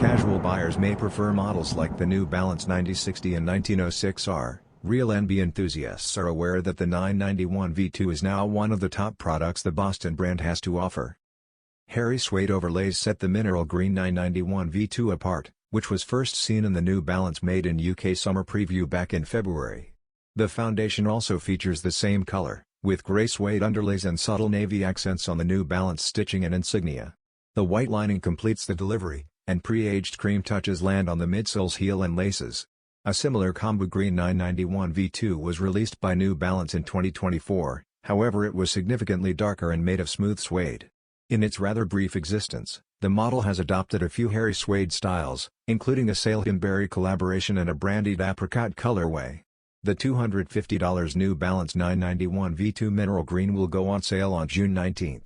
Casual buyers may prefer models like the New Balance 9060 and 1906R. Real NB enthusiasts are aware that the 991 V2 is now one of the top products the Boston brand has to offer. Hairy suede overlays set the mineral green 991 V2 apart, which was first seen in the New Balance Made in UK summer preview back in February. The foundation also features the same color, with grey suede underlays and subtle navy accents on the New Balance stitching and insignia. The white lining completes the delivery, and pre-aged cream touches land on the midsole's heel and laces. A similar Kombu Green 991 V2 was released by New Balance in 2024, however it was significantly darker and made of smooth suede. In its rather brief existence, the model has adopted a few hairy suede styles, including a Salehe Bembury collaboration and a Brandied Apricot colorway. The $250 New Balance 991 V2 Mineral Green will go on sale on June 19.